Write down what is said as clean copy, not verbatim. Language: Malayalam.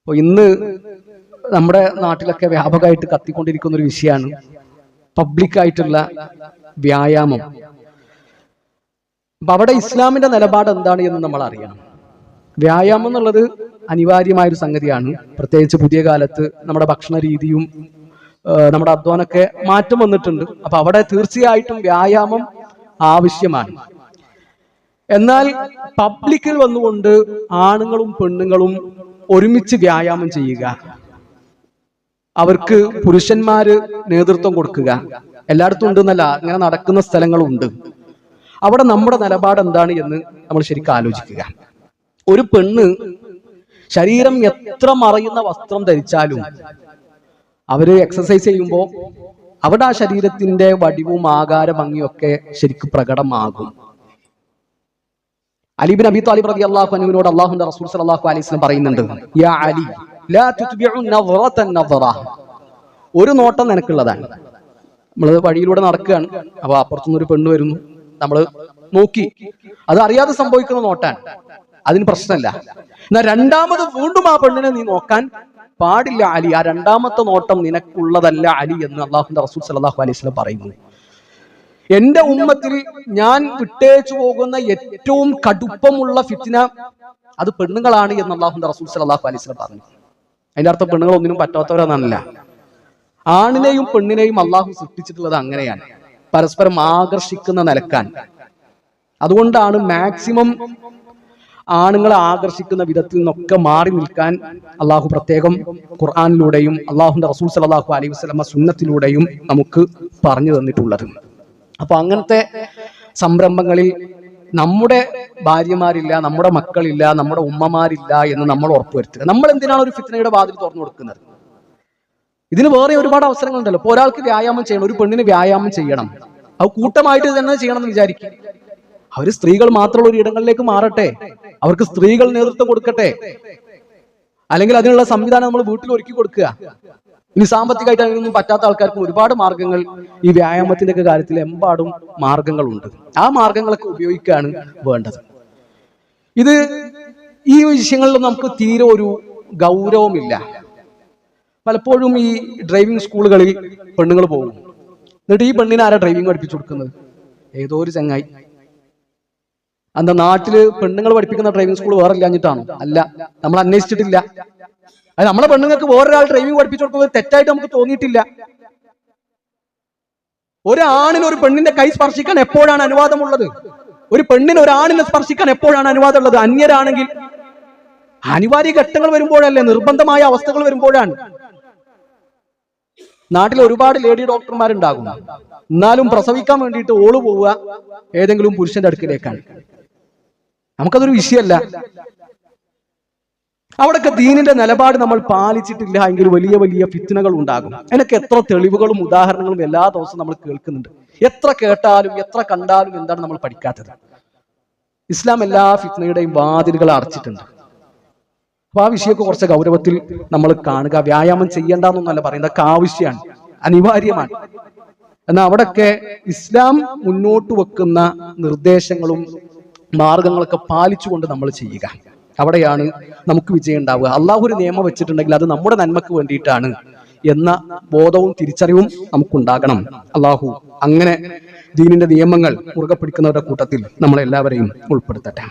അപ്പോൾ ഇന്ന് നമ്മുടെ നാട്ടിലൊക്കെ വ്യാപകമായിട്ട് കത്തിക്കൊണ്ടിരിക്കുന്ന ഒരു വിഷയമാണ് പബ്ലിക്കായിട്ടുള്ള വ്യായാമം. അപ്പൊ അവിടെ ഇസ്ലാമിന്റെ നിലപാട് എന്താണ് എന്ന് നമ്മൾ അറിയണം. വ്യായാമം എന്നുള്ളത് അനിവാര്യമായൊരു സംഗതിയാണ്. പ്രത്യേകിച്ച് പുതിയ കാലത്ത് നമ്മുടെ ഭക്ഷണ രീതിയും നമ്മുടെ അധ്വാനമൊക്കെ മാറ്റം വന്നിട്ടുണ്ട്. അപ്പൊ അവിടെ തീർച്ചയായിട്ടും വ്യായാമം ആവശ്യമാണ്. എന്നാൽ പബ്ലിക്കിൽ വന്നുകൊണ്ട് ആണുങ്ങളും പെണ്ണുങ്ങളും ഒരുമിച്ച് വ്യായാമം ചെയ്യുക, അവർക്ക് പുരുഷന്മാര് നേതൃത്വം കൊടുക്കുക, എല്ലായിടത്തും ഉണ്ടെന്നല്ല, ഇങ്ങനെ നടക്കുന്ന സ്ഥലങ്ങളുണ്ട്. അവിടെ നമ്മുടെ നിലപാട് എന്താണ് എന്ന് നമ്മൾ ശരിക്കും ആലോചിക്കുക. ഒരു പെണ്ണ് ശരീരം എത്ര മറയുന്ന വസ്ത്രം ധരിച്ചാലും അവര് എക്സസൈസ് ചെയ്യുമ്പോൾ അവിടെ ആ ശരീരത്തിന്റെ വടിവും ആകാര ഭംഗിയൊക്കെ ശരിക്കും പ്രകടമാകും. അലി ബിൻ അബി ത്വാലിബ് റളിയല്ലാഹു അൻഹുവിനോട് അല്ലാഹുവിന്റെ റസൂൽ സ്വല്ലല്ലാഹു അലൈഹി വസല്ലം പറയുന്നുണ്ട്, യാ അലി ലാ തുത്ബിഉ നദ്റതൻ നദ്റ. ഒരു നോട്ടം നിനക്കുള്ളതാണ്. നമ്മൾ വഴിയിലൂടെ നടക്കുകയാണ്, അപ്പൊ അപ്പുറത്തുനിന്ന് ഒരു പെണ്ണ് വരുന്നു, നമ്മൾ നോക്കി, അത് അറിയാതെ സംഭവിക്കുന്ന നോട്ടാണ്, അതിന് പ്രശ്നമല്ല. എന്നാൽ രണ്ടാമത് വീണ്ടും ആ പെണ്ണിനെ നീ നോക്കാൻ പാടില്ല അലി, ആ രണ്ടാമത്തെ നോട്ടം നിനക്കുള്ളതല്ല അലി എന്ന് അല്ലാഹുവിന്റെ റസൂൽ സ്വല്ലല്ലാഹു അലൈഹി വസല്ലം പറയുന്നു. എന്റെ ഉമ്മത്തിൽ ഞാൻ വിട്ടേച്ചു പോകുന്ന ഏറ്റവും കടുപ്പമുള്ള ഫിത്ന അത് പെണ്ണുങ്ങളാണ് എന്ന് അല്ലാഹുവിന്റെ റസൂൽ സ്വല്ലല്ലാഹു അലൈഹി വസല്ലം പറഞ്ഞു. അതിന്റെ അർത്ഥം പെണ്ണുങ്ങൾ ഒന്നിനും പറ്റാത്തവരാണെന്നല്ല. ആണിനെയും പെണ്ണിനെയും അള്ളാഹു സൃഷ്ടിച്ചിട്ടുള്ളത് അങ്ങനെയാണ്, പരസ്പരം ആകർഷിക്കുന്ന നിലക്കാൻ. അതുകൊണ്ടാണ് മാക്സിമം ആണുങ്ങളെ ആകർഷിക്കുന്ന വിധത്തിൽ നിന്നൊക്കെ മാറി നിൽക്കാൻ അള്ളാഹു പ്രത്യേകം ഖുർആനിലൂടെയും അള്ളാഹുവിന്റെ റസൂൽ സ്വല്ലല്ലാഹു അലൈഹി വസല്ലം സുന്നത്തിലൂടെയും നമുക്ക് പറഞ്ഞു തന്നിട്ടുള്ളത്. അപ്പൊ അങ്ങനത്തെ സംരംഭങ്ങളിൽ നമ്മുടെ ഭാര്യമാരില്ല, നമ്മുടെ മക്കളില്ല, നമ്മുടെ ഉമ്മമാരില്ല എന്ന് നമ്മൾ ഉറപ്പുവരുത്തുക. നമ്മൾ എന്തിനാണ് ഒരു ഫിത്നയുടെ വാതിൽ തുറന്നു കൊടുക്കുന്നത്? ഇതിന് വേറെ ഒരുപാട് അവസരങ്ങളുണ്ടല്ലോ. ഇപ്പൊ ഒരാൾക്ക് വ്യായാമം ചെയ്യണം, ഒരു പെണ്ണിന് വ്യായാമം ചെയ്യണം, അത് കൂട്ടമായിട്ട് തന്നെ ചെയ്യണം എന്ന് വിചാരിക്കും. അവര് സ്ത്രീകൾ മാത്രമുള്ള ഒരു ഇടങ്ങളിലേക്ക് മാറട്ടെ, അവർക്ക് സ്ത്രീകൾ നേതൃത്വം കൊടുക്കട്ടെ, അല്ലെങ്കിൽ അതിനുള്ള സംവിധാനം നമ്മൾ വീട്ടിൽ ഒരുക്കി കൊടുക്കുക. ഇനി സാമ്പത്തികമായിട്ട് അതിനൊന്നും പറ്റാത്ത ആൾക്കാർക്ക് ഒരുപാട് മാർഗങ്ങൾ ഈ വ്യായാമത്തിന്റെ ഒക്കെ കാര്യത്തിൽ എമ്പാടും മാർഗങ്ങളുണ്ട്. ആ മാർഗങ്ങളൊക്കെ ഉപയോഗിക്കുകയാണ് വേണ്ടത്. ഈ വിഷയങ്ങളിൽ നമുക്ക് തീരെ ഒരു ഗൗരവമില്ല. പലപ്പോഴും ഈ ഡ്രൈവിംഗ് സ്കൂളുകളിൽ പെണ്ണുങ്ങൾ പോകും, എന്നിട്ട് ഈ പെണ്ണിനെ ആരാ ഡ്രൈവിംഗ് പഠിപ്പിച്ചു കൊടുക്കുന്നത്? ഏതോ ഒരു ചങ്ങായി. അന്ത നാട്ടില് പെണ്ണുങ്ങൾ പഠിപ്പിക്കുന്ന ഡ്രൈവിംഗ് സ്കൂൾ വേറെ ഇല്ലാഞ്ഞിട്ടാണോ? അല്ല, നമ്മൾ അന്വേഷിച്ചിട്ടില്ല. അത് നമ്മളെ പെണ്ണുങ്ങൾക്ക് വേറൊരാൾ ഡ്രൈവിംഗ് പഠിപ്പിച്ചു കൊടുക്കുന്നത് തെറ്റായിട്ട് നമുക്ക് തോന്നിയിട്ടില്ല. ഒരാണിന് ഒരു പെണ്ണിന്റെ കൈ സ്പർശിക്കാൻ എപ്പോഴാണ് അനുവാദമുള്ളത്? ഒരു പെണ്ണിന് ഒരാണിനെ സ്പർശിക്കാൻ എപ്പോഴാണ് അനുവാദം ഉള്ളത്? അന്യരാണെങ്കിൽ അനിവാര്യ ഘട്ടങ്ങൾ വരുമ്പോഴല്ലേ, നിർബന്ധമായ അവസ്ഥകൾ വരുമ്പോഴാണ്. നാട്ടിൽ ഒരുപാട് ലേഡി ഡോക്ടർമാരുണ്ടാകും, എന്നാലും പ്രസവിക്കാൻ വേണ്ടിയിട്ട് ഓള് പോവുക ഏതെങ്കിലും പുരുഷന്റെ അടുക്കിലേക്കാണ്. നമുക്കതൊരു വിഷയമല്ല. അവിടെയൊക്കെ ദീനിന്റെ നിലപാട് നമ്മൾ പാലിച്ചിട്ടില്ല എങ്കിൽ വലിയ വലിയ ഫിത്നകൾ ഉണ്ടാകും. അതിനൊക്കെ എത്ര തെളിവുകളും ഉദാഹരണങ്ങളും എല്ലാ ദിവസവും നമ്മൾ കേൾക്കുന്നുണ്ട്. എത്ര കേട്ടാലും എത്ര കണ്ടാലും എന്താണ് നമ്മൾ പഠിക്കാത്തത്? ഇസ്ലാം എല്ലാ ഫിത്നയുടെയും വാതിലുകൾ അടച്ചിട്ടുണ്ട്. അപ്പൊ ആ വിഷയമൊക്കെ കുറച്ച് ഗൗരവത്തിൽ നമ്മൾ കാണുക. വ്യായാമം ചെയ്യേണ്ടെന്നൊന്നല്ല പറയുന്നത്, അതൊക്കെ ആവശ്യമാണ്, അനിവാര്യമാണ്. എന്നാൽ അവിടെയൊക്കെ ഇസ്ലാം മുന്നോട്ട് വെക്കുന്ന നിർദ്ദേശങ്ങളും മാർഗങ്ങളൊക്കെ പാലിച്ചുകൊണ്ട് നമ്മൾ ചെയ്യുക. അവിടെയാണ് നമുക്ക് വിജയം ഉണ്ടാവുക. അള്ളാഹു ഒരു നിയമം വെച്ചിട്ടുണ്ടെങ്കിൽ അത് നമ്മുടെ നന്മക്ക് വേണ്ടിയിട്ടാണ് എന്ന ബോധവും തിരിച്ചറിവും നമുക്കുണ്ടാകണം. അള്ളാഹു അങ്ങനെ ദീനിന്റെ നിയമങ്ങൾ മുറുകെ പിടിക്കുന്നവരുടെ കൂട്ടത്തിൽ നമ്മളെല്ലാവരെയും ഉൾപ്പെടുത്തട്ടെ.